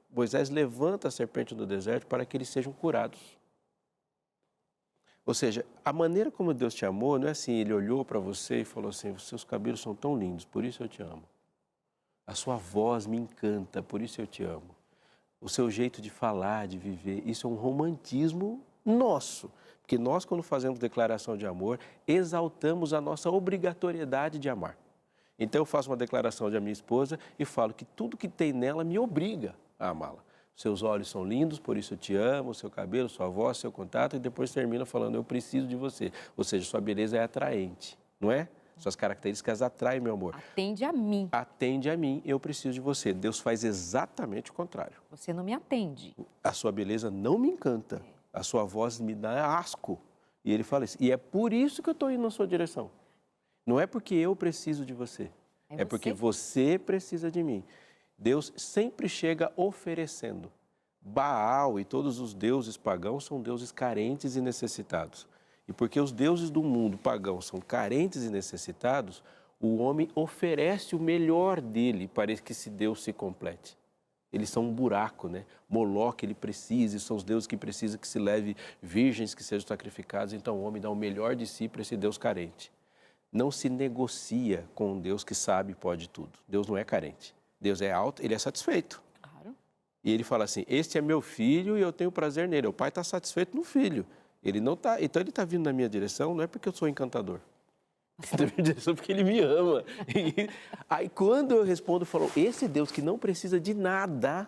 Moisés levanta a serpente no deserto para que eles sejam curados. Ou seja, a maneira como Deus te amou, não é assim, ele olhou para você e falou assim, os seus cabelos são tão lindos, por isso eu te amo. A sua voz me encanta, por isso eu te amo. O seu jeito de falar, de viver, isso é um romantismo nosso. Porque nós, quando fazemos declaração de amor, exaltamos a nossa obrigatoriedade de amar. Então, eu faço uma declaração de a minha esposa e falo que tudo que tem nela me obriga a amá-la. Seus olhos são lindos, por isso eu te amo, seu cabelo, sua voz, seu contato, e depois termina falando, eu preciso de você. Ou seja, sua beleza é atraente, não é? Suas características atraem, meu amor. Atende a mim. Atende a mim, eu preciso de você. Deus faz exatamente o contrário. Você não me atende. A sua beleza não me encanta. A sua voz me dá asco. E ele fala isso. E é por isso que eu estou indo na sua direção. Não é porque eu preciso de você. É porque você precisa de mim. Deus sempre chega oferecendo. Baal e todos os deuses pagãos são deuses carentes e necessitados. E porque os deuses do mundo pagão são carentes e necessitados, o homem oferece o melhor dele para que esse Deus se complete. Eles são um buraco, né? Moloque, ele precisa, são os deuses que precisam que se leve virgens que sejam sacrificadas. Então o homem dá o melhor de si para esse Deus carente. Não se negocia com um Deus que sabe e pode tudo. Deus não é carente. Deus é alto, ele é satisfeito. Claro. E ele fala assim, este é meu filho e eu tenho prazer nele. O pai está satisfeito no filho. Ele não está, então ele está vindo na minha direção, não é porque eu sou encantador. Ele está vindo na direção porque ele me ama. E aí quando eu respondo, eu falo, esse Deus que não precisa de nada,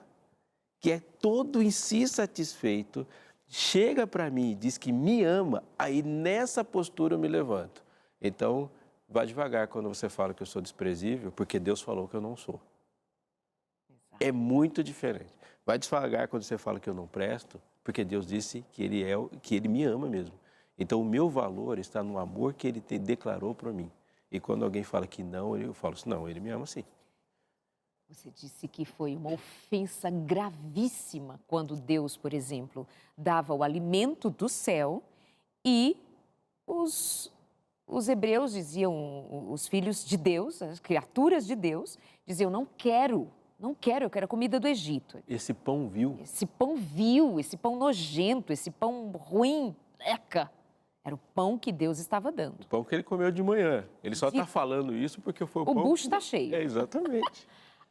que é todo em si satisfeito, chega para mim e diz que me ama, aí nessa postura eu me levanto. Então, vá devagar quando você fala que eu sou desprezível, porque Deus falou que eu não sou. Exato. É muito diferente. Vai devagar quando você fala que eu não presto, porque Deus disse que Ele me ama mesmo. Então, o meu valor está no amor que Ele declarou para mim. E quando alguém fala que não, eu falo assim, não, Ele me ama sim. Você disse que foi uma ofensa gravíssima quando Deus, por exemplo, dava o alimento do céu e os hebreus diziam, os filhos de Deus, as criaturas de Deus, diziam: não quero, não quero, eu quero a comida do Egito. Esse pão vil. Esse pão vil, esse pão nojento, esse pão ruim, eca. Era o pão que Deus estava dando. O pão que ele comeu de manhã. Ele só está falando isso porque foi o pão... O bucho está cheio. É, exatamente.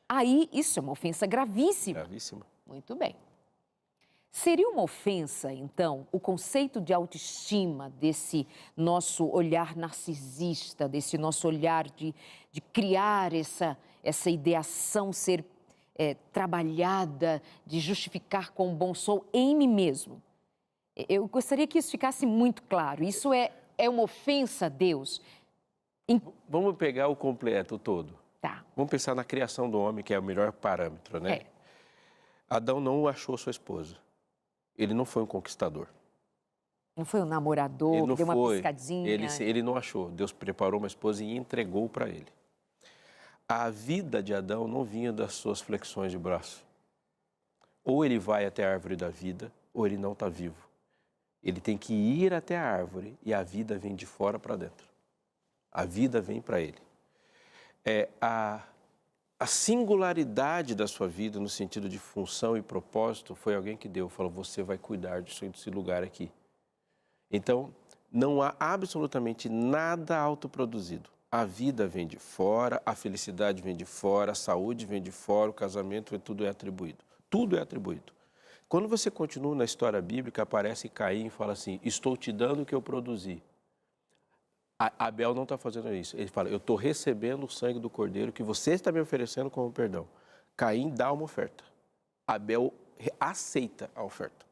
Aí, isso é uma ofensa gravíssima. Gravíssima. Muito bem. Seria uma ofensa, então, o conceito de autoestima desse nosso olhar narcisista, desse nosso olhar de criar essa ideação ser trabalhada, de justificar quão bom sou em mim mesmo? Eu gostaria que isso ficasse muito claro. Isso é uma ofensa a Deus? Vamos pegar o completo todo. Tá. Vamos pensar na criação do homem, que é o melhor parâmetro, né? Adão não achou sua esposa. Ele não foi um conquistador. Não foi um namorador, deu uma piscadinha? Ele não achou. Deus preparou uma esposa e entregou para ele. A vida de Adão não vinha das suas flexões de braço. Ou ele vai até a árvore da vida, ou ele não está vivo. Ele tem que ir até a árvore e a vida vem de fora para dentro. A vida vem para ele. A singularidade da sua vida, no sentido de função e propósito, foi alguém que deu, falou: você vai cuidar desse lugar aqui. Então, não há absolutamente nada autoproduzido. A vida vem de fora, a felicidade vem de fora, a saúde vem de fora, o casamento, tudo é atribuído. Tudo é atribuído. Quando você continua na história bíblica, aparece Caim e fala assim: estou te dando o que eu produzi. Abel não está fazendo isso. Ele fala: eu estou recebendo o sangue do cordeiro que você está me oferecendo como perdão. Caim dá uma oferta. Abel aceita a oferta.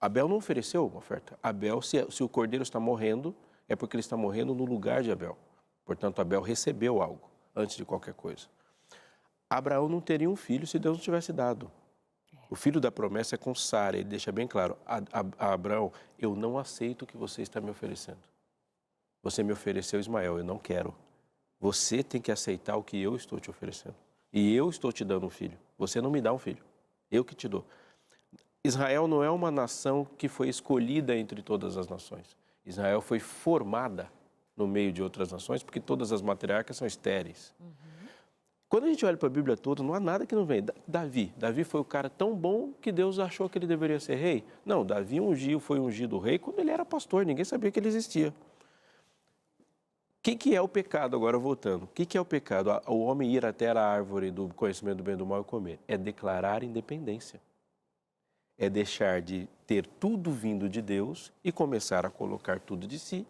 Abel não ofereceu uma oferta. Abel, se o cordeiro está morrendo, é porque ele está morrendo no lugar de Abel. Portanto, Abel recebeu algo antes de qualquer coisa. Abraão não teria um filho se Deus não tivesse dado. O filho da promessa é com Sara. Ele deixa bem claro: a Abraão, eu não aceito o que você está me oferecendo. Você me ofereceu Ismael, eu não quero. Você tem que aceitar o que eu estou te oferecendo. E eu estou te dando um filho. Você não me dá um filho. Eu que te dou. Israel não é uma nação que foi escolhida entre todas as nações. Israel foi formada no meio de outras nações, porque todas as matriarcas são estéreis. Quando a gente olha para a Bíblia toda, não há nada que não vem. Davi foi o cara tão bom que Deus achou que ele deveria ser rei. Não, Davi foi ungido rei quando ele era pastor, ninguém sabia que ele existia. O que é o pecado, agora voltando? O que é o pecado? O homem ir até a árvore do conhecimento do bem e do mal e comer. É declarar independência. É deixar de ter tudo vindo de Deus e começar a colocar tudo de si.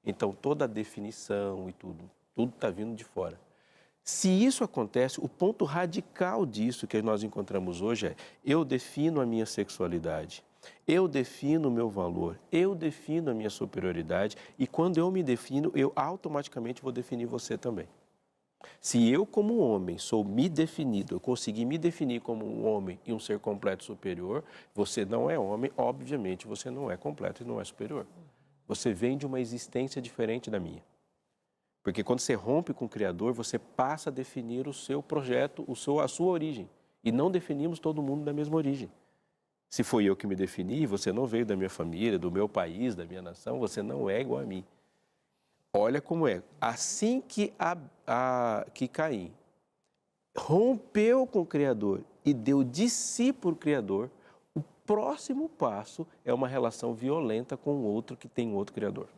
Então, toda a definição e tudo está vindo de fora. Se isso acontece, o ponto radical disso que nós encontramos hoje é: eu defino a minha sexualidade. Eu defino o meu valor, eu defino a minha superioridade e quando eu me defino, eu automaticamente vou definir você também. Se eu, como homem, sou me definido, eu consegui me definir como um homem e um ser completo superior, você não é homem, obviamente você não é completo e não é superior. Você vem de uma existência diferente da minha. Porque quando você rompe com o Criador, você passa a definir o seu projeto, a sua origem. E não definimos todo mundo da mesma origem. Se foi eu que me defini, você não veio da minha família, do meu país, da minha nação, você não é igual a mim. Olha como é. Assim que Caim rompeu com o Criador e deu de si por Criador, o próximo passo é uma relação violenta com o outro que tem outro Criador.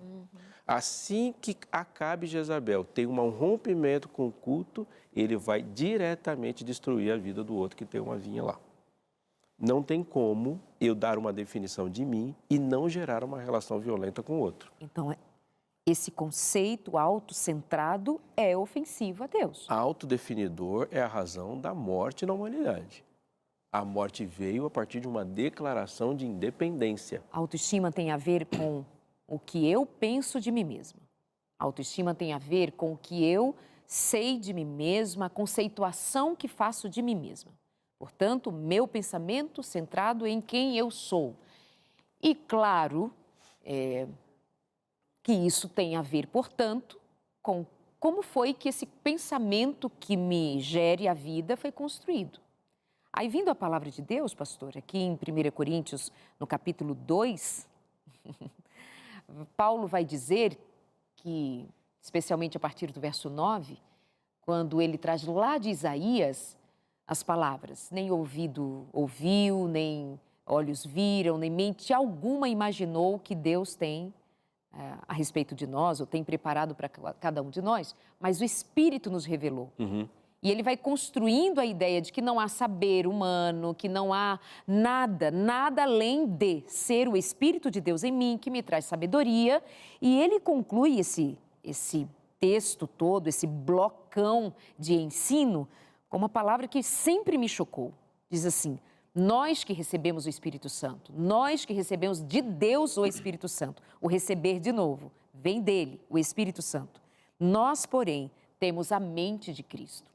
Assim que Acabe e Jezabel tem um rompimento com o culto, ele vai diretamente destruir a vida do outro que tem uma vinha lá. Não tem como eu dar uma definição de mim e não gerar uma relação violenta com o outro. Então, esse conceito autocentrado é ofensivo a Deus. Autodefinidor é a razão da morte na humanidade. A morte veio a partir de uma declaração de independência. A autoestima tem a ver com o que eu penso de mim mesma. A autoestima tem a ver com o que eu sei de mim mesma, a conceituação que faço de mim mesma. Portanto, meu pensamento centrado em quem eu sou. E claro que isso tem a ver, portanto, com como foi que esse pensamento que me gere a vida foi construído. Aí, vindo a palavra de Deus, pastor, aqui em 1 Coríntios, no capítulo 2, Paulo vai dizer que, especialmente a partir do verso 9, quando ele traz lá de Isaías as palavras, nem ouvido ouviu, nem olhos viram, nem mente alguma imaginou que Deus tem a respeito de nós, ou tem preparado para cada um de nós, mas o Espírito nos revelou. E ele vai construindo a ideia de que não há saber humano, que não há nada além de ser o Espírito de Deus em mim, que me traz sabedoria. E ele conclui esse texto todo, esse blocão de ensino, com uma palavra que sempre me chocou. Diz assim: nós que recebemos o Espírito Santo, nós que recebemos de Deus o Espírito Santo, o receber de novo, vem dele, o Espírito Santo. Nós, porém, temos a mente de Cristo.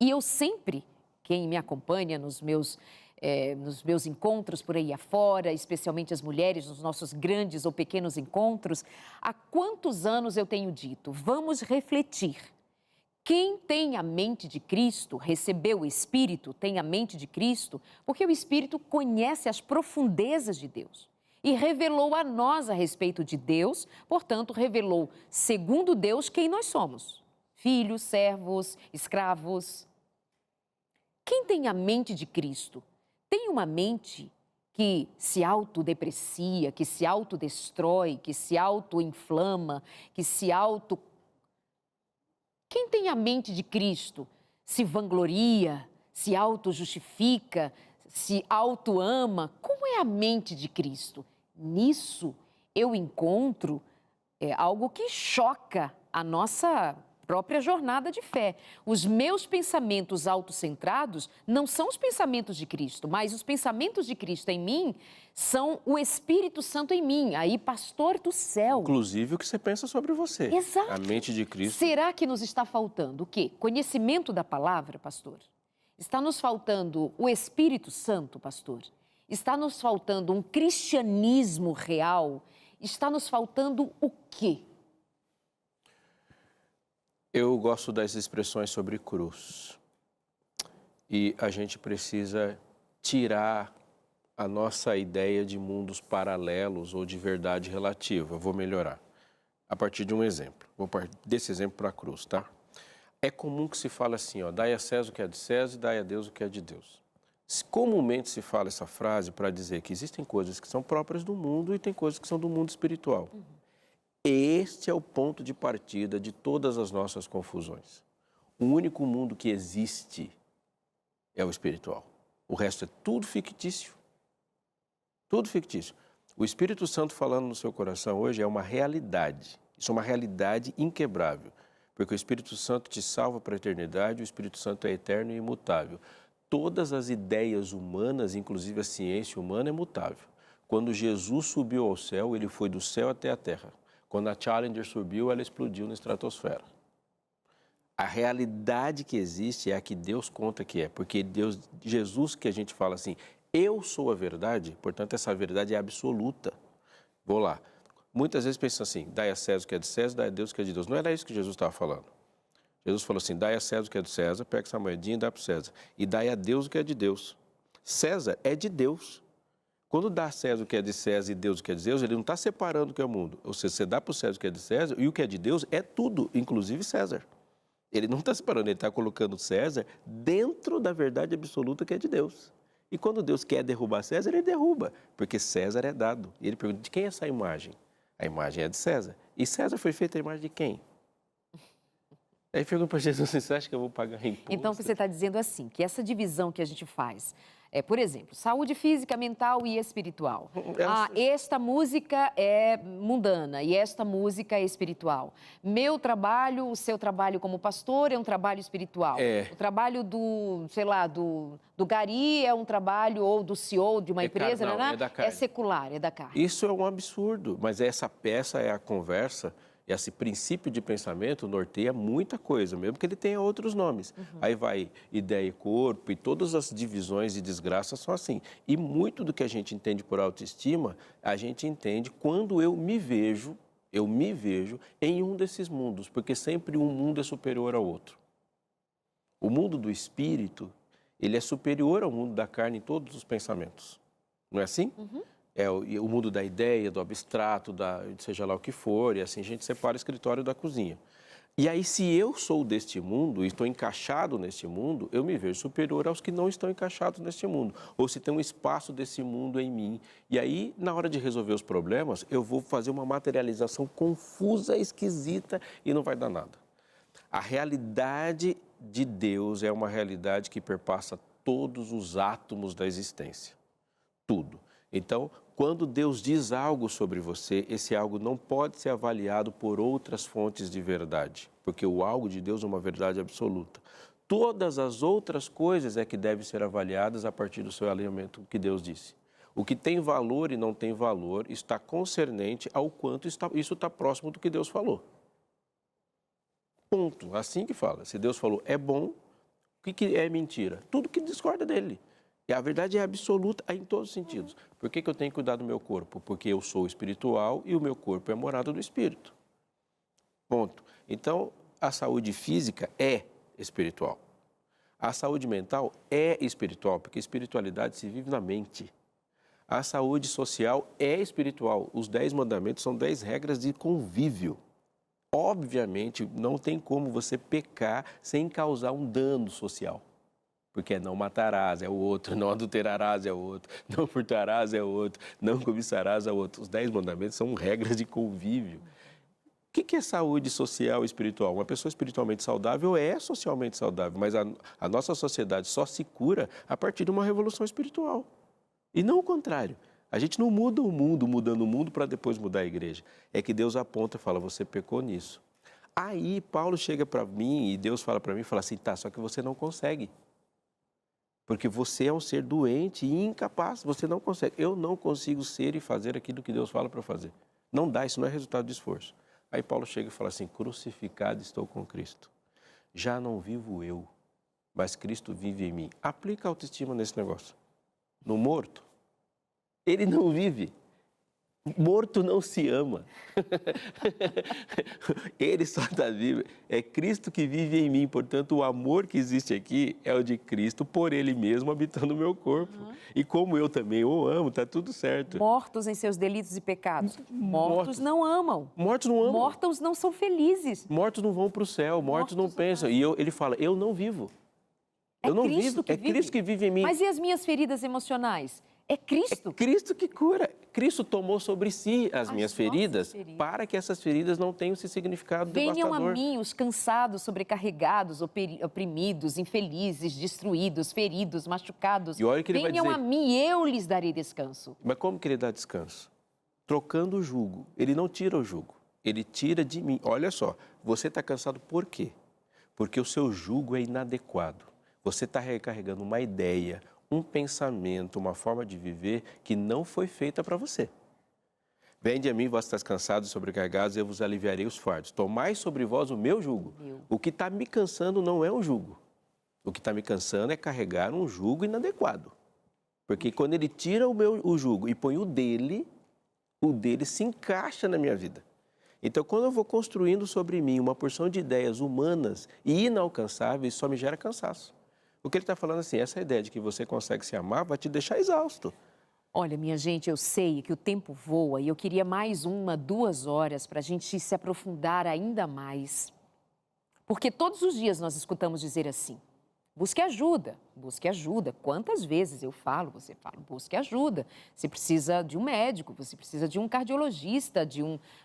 E eu sempre, quem me acompanha nos meus encontros por aí afora, especialmente as mulheres, nos nossos grandes ou pequenos encontros, há quantos anos eu tenho dito, vamos refletir. Quem tem a mente de Cristo, recebeu o Espírito, tem a mente de Cristo, porque o Espírito conhece as profundezas de Deus e revelou a nós a respeito de Deus, portanto, revelou, segundo Deus, quem nós somos. Filhos, servos, escravos. Quem tem a mente de Cristo tem uma mente que se autodeprecia, que se autodestrói, que se autoinflama, que se auto... Quem tem a mente de Cristo se vangloria, se autojustifica, se autoama. Como é a mente de Cristo? Nisso eu encontro algo que choca a nossa própria jornada de fé. Os meus pensamentos autocentrados não são os pensamentos de Cristo, mas os pensamentos de Cristo em mim são o Espírito Santo em mim. Aí, pastor do céu. Inclusive o que você pensa sobre você. Exato. A mente de Cristo. Será que nos está faltando o quê? Conhecimento da palavra, pastor? Está nos faltando o Espírito Santo, pastor? Está nos faltando um cristianismo real? Está nos faltando o quê? Eu gosto das expressões sobre cruz. E a gente precisa tirar a nossa ideia de mundos paralelos ou de verdade relativa. Eu vou melhorar. A partir de um exemplo. Vou partir desse exemplo para a cruz, tá? É comum que se fale assim, ó, dai a César o que é de César e dai a Deus o que é de Deus. Comumente se fala essa frase para dizer que existem coisas que são próprias do mundo e tem coisas que são do mundo espiritual. Este é o ponto de partida de todas as nossas confusões. O único mundo que existe é o espiritual. O resto é tudo fictício. Tudo fictício. O Espírito Santo falando no seu coração hoje é uma realidade. Isso é uma realidade inquebrável. Porque o Espírito Santo te salva para a eternidade, o Espírito Santo é eterno e imutável. Todas as ideias humanas, inclusive a ciência humana, é mutável. Quando Jesus subiu ao céu, ele foi do céu até a terra. Quando a Challenger subiu, ela explodiu na estratosfera. A realidade que existe é a que Deus conta que é, porque Jesus, que a gente fala assim, eu sou a verdade, portanto essa verdade é absoluta. Vou lá. Muitas vezes pensam assim, dai a César o que é de César, dai a Deus o que é de Deus. Não era isso que Jesus estava falando. Jesus falou assim, dai a César o que é de César, pega essa moedinha e dá para o César. E dai a Deus o que é de Deus. César é de Deus. Quando dá a César o que é de César e Deus o que é de Deus, ele não está separando o que é o mundo. Ou seja, você dá para o César o que é de César e o que é de Deus é tudo, inclusive César. Ele não está separando, ele está colocando César dentro da verdade absoluta que é de Deus. E quando Deus quer derrubar César, ele derruba, porque César é dado. E ele pergunta, de quem é essa imagem? A imagem é de César. E César foi feita a imagem de quem? Aí pergunta para Jesus, você acha que eu vou pagar imposto? Então, você está dizendo assim, que essa divisão que a gente faz, por exemplo, saúde física, mental e espiritual. Esta música é mundana e esta música é espiritual. Meu trabalho, o seu trabalho como pastor é um trabalho espiritual. O trabalho do, sei lá, do Gari é um trabalho, ou do CEO de uma empresa, é secular, é da carne. Isso é um absurdo, mas essa peça é a conversa. Esse princípio de pensamento norteia muita coisa, mesmo que ele tenha outros nomes. Aí vai ideia e corpo, e todas as divisões e desgraças são assim. E muito do que a gente entende por autoestima, a gente entende quando eu me vejo Eu me vejo em um desses mundos, porque sempre um mundo é superior ao outro. O mundo do espírito, ele é superior ao mundo da carne em todos os pensamentos. Não é assim? É o mundo da ideia, do abstrato, seja lá o que for, e assim a gente separa o escritório da cozinha. E aí, se eu sou deste mundo e estou encaixado neste mundo, eu me vejo superior aos que não estão encaixados neste mundo. Ou se tem um espaço desse mundo em mim. E aí, na hora de resolver os problemas, eu vou fazer uma materialização confusa, esquisita e não vai dar nada. A realidade de Deus é uma realidade que perpassa todos os átomos da existência. Tudo. Então, quando Deus diz algo sobre você, esse algo não pode ser avaliado por outras fontes de verdade, porque o algo de Deus é uma verdade absoluta. Todas as outras coisas é que devem ser avaliadas a partir do seu alinhamento que Deus disse. O que tem valor e não tem valor está concernente ao quanto isso está próximo do que Deus falou. Ponto. Assim que fala. Se Deus falou é bom, o que é mentira? Tudo que discorda dele. E a verdade é absoluta em todos os sentidos. Por que eu tenho que cuidar do meu corpo? Porque eu sou espiritual e o meu corpo é morada do Espírito. Ponto. Então, a saúde física é espiritual. A saúde mental é espiritual, porque espiritualidade se vive na mente. A saúde social é espiritual. Os 10 mandamentos são 10 regras de convívio. Obviamente, não tem como você pecar sem causar um dano social. Porque não matarás é o outro, não adulterarás é o outro, não furtarás é o outro, não cobiçarás é o outro. Os 10 mandamentos são regras de convívio. O que é saúde social e espiritual? Uma pessoa espiritualmente saudável é socialmente saudável, mas a nossa sociedade só se cura a partir de uma revolução espiritual. E não o contrário. A gente não muda o mundo mudando o mundo para depois mudar a igreja. É que Deus aponta e fala, você pecou nisso. Aí Paulo chega para mim e Deus fala para mim e fala assim, tá, só que você não consegue. Porque você é um ser doente e incapaz, você não consegue. Eu não consigo ser e fazer aquilo que Deus fala para fazer. Não dá, isso não é resultado de esforço. Aí Paulo chega e fala assim, crucificado estou com Cristo. Já não vivo eu, mas Cristo vive em mim. Aplica a autoestima nesse negócio. No morto, ele não vive. Morto não se ama. Ele só está vivo. É Cristo que vive em mim. Portanto, o amor que existe aqui é o de Cristo por Ele mesmo habitando o meu corpo. E como eu também o amo, está tudo certo. Mortos em seus delitos e pecados. Mortos não amam. Mortos não amam. Mortos não são felizes. Mortos não vão para o céu. Mortos não pensam. E ele fala, eu não vivo. Eu não vivo. É Cristo que vive em mim. Mas e as minhas feridas emocionais? É Cristo. É Cristo que cura. Cristo tomou sobre si as minhas feridas para que essas feridas não tenham esse significado devastador. Venham a mim os cansados, sobrecarregados, oprimidos, infelizes, destruídos, feridos, machucados. E olha o que ele vai dizer. Venham a mim, eu lhes darei descanso. Mas como que ele dá descanso? Trocando o jugo. Ele não tira o jugo. Ele tira de mim. Olha só, você está cansado por quê? Porque o seu jugo é inadequado. Você está recarregando uma ideia, um pensamento, uma forma de viver que não foi feita para você. Vinde a mim, vós estáis cansados e sobrecarregados, eu vos aliviarei os fardos. Tomai sobre vós o meu jugo. O que está me cansando não é um jugo. O que está me cansando é carregar um jugo inadequado. Porque quando ele tira o jugo e põe o dele se encaixa na minha vida. Então, quando eu vou construindo sobre mim uma porção de ideias humanas e inalcançáveis, só me gera cansaço. O que ele está falando assim, essa ideia de que você consegue se amar vai te deixar exausto. Olha, minha gente, eu sei que o tempo voa e eu queria mais 1, 2 horas para a gente se aprofundar ainda mais. Porque todos os dias nós escutamos dizer assim, busque ajuda, busque ajuda. Quantas vezes eu falo, você fala, busque ajuda. Você precisa de um médico, você precisa de um cardiologista,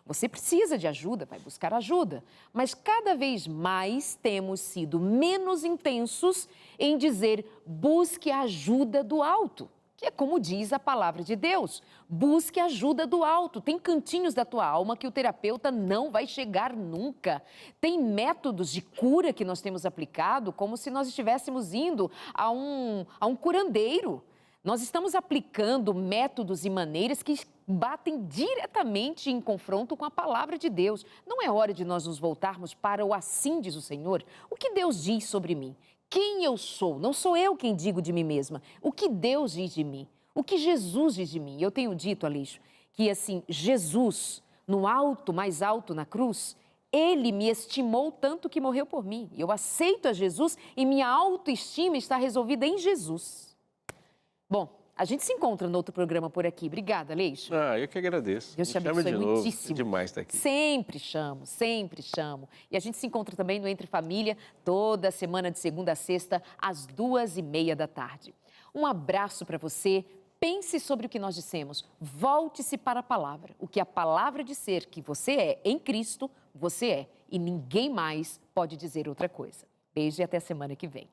você precisa de ajuda, vai buscar ajuda. Mas cada vez mais temos sido menos intensos em dizer, busque a ajuda do alto. Que é como diz a palavra de Deus, busque ajuda do alto. Tem cantinhos da tua alma que o terapeuta não vai chegar nunca. Tem métodos de cura que nós temos aplicado como se nós estivéssemos indo a um curandeiro. Nós estamos aplicando métodos e maneiras que batem diretamente em confronto com a palavra de Deus. Não é hora de nós nos voltarmos para o assim diz o Senhor? O que Deus diz sobre mim? Quem eu sou? Não sou eu quem digo de mim mesma. O que Deus diz de mim? O que Jesus diz de mim? Eu tenho dito, Aleixo, que assim, Jesus no alto, mais alto na cruz, Ele me estimou tanto que morreu por mim. Eu aceito a Jesus e minha autoestima está resolvida em Jesus. Bom, a gente se encontra no outro programa por aqui. Obrigada, Leixo. Eu que agradeço. Deus te Me chama abençoe de novo. muitíssimo. É demais estar aqui. Sempre chamo, sempre chamo. E a gente se encontra também no Entre Família, toda semana de segunda a sexta, às 2h30 da tarde. Um abraço para você. Pense sobre o que nós dissemos. Volte-se para a palavra. O que a palavra disser que você é em Cristo, você é. E ninguém mais pode dizer outra coisa. Beijo e até a semana que vem.